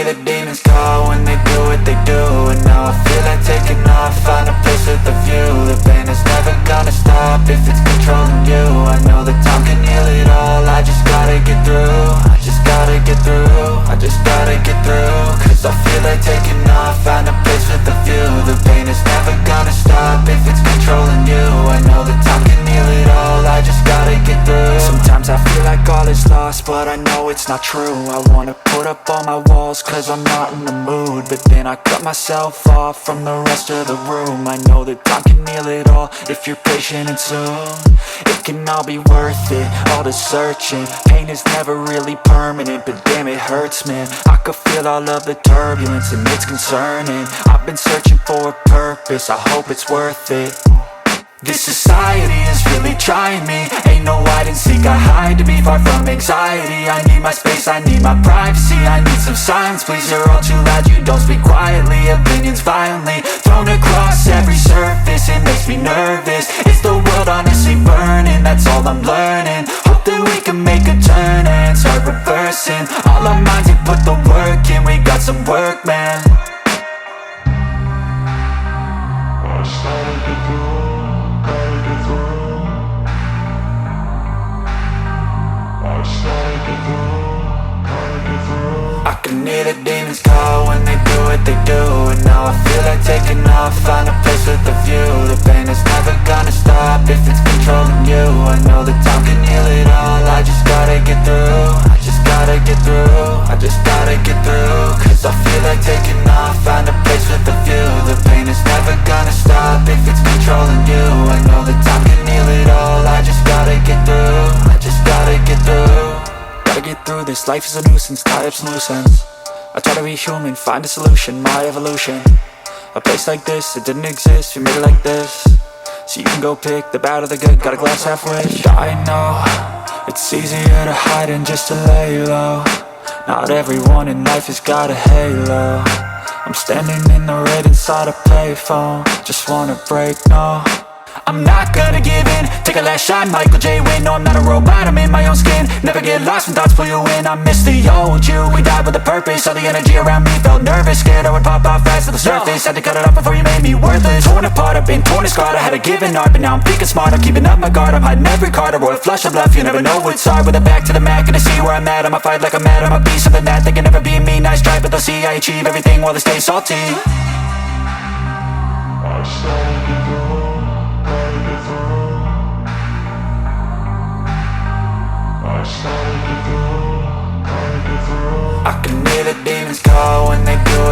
hear the demons call when they do what they do. And now I feel like taking off, find a place with a view. The pain is never gonna stop if it's controlling you. I know that time can heal it all, I just gotta get through. I just gotta get through, I just gotta get through. Cause I feel like taking off, find a place with a view. The pain is never gonna stop if it's controlling you. I know that time can heal it all, I just gotta get through. Sometimes I feel like all is lost, but I know it's not true. I wanna put up all my walls cause I'm not in the mood, but then I cut myself off from the rest of the room. I know that time can heal it all if you're patient and soon it can all be worth it, all the searching. Pain is never really permanent, but damn it hurts, man. I could feel all of the turbulence and it's concerning. I've been searching for a purpose, I hope it's worth it. This society is really trying me. Ain't no hide and seek, I hide to be far from anxiety. I need my space, I need my privacy. I need some silence, please, you're all too loud. You don't speak quietly, opinions violently thrown across every surface. It makes me nervous, is the world honestly burning? That's all I'm learning. Hope that we can make a turn and start reversing. All our minds and put the work in, we got some work, man. I can hear the demons call when they do what they do. And now I feel like taking off, find a place with a view. The pain is never gonna stop if it's controlling you. I know that time can heal it all, I just gotta get through. I just gotta get through, I just gotta get through. Cause I feel like taking off, find a place with a view. The pain is never gonna stop if it's controlling you. I know that time can heal it all, I just gotta get through. I just gotta get through. Gotta get through this, life is a nuisance, tie up some loose ends. I try to be human, find a solution, my evolution. A place like this, it didn't exist, we made it like this. So you can go pick the bad or the good, got a glass half wish. I know, it's easier to hide than just to lay low. Not everyone in life has got a halo. I'm standing in the red inside a payphone, just wanna break, no. I'm not gonna give in, take a last shot, Michael J. Win. No, I'm not a robot, I'm in my own skin. Never get lost when thoughts pull you in. I miss the old you, we died with a purpose. All the energy around me felt nervous, scared I would pop off fast to the surface. Had to cut it off before you made me worthless. Torn apart, I've been torn and scarred. I had a given art, but now I'm thinking smart. I'm keeping up my guard, I'm hiding every card. A royal flush of bluff, you never know what's hard. With a back to the mat, gonna see where I'm at. I'ma fight like I'm mad, I'ma be something that they can never be me. Nice try, but they'll see I achieve everything while they stay salty. I can hear the demons call when they do it.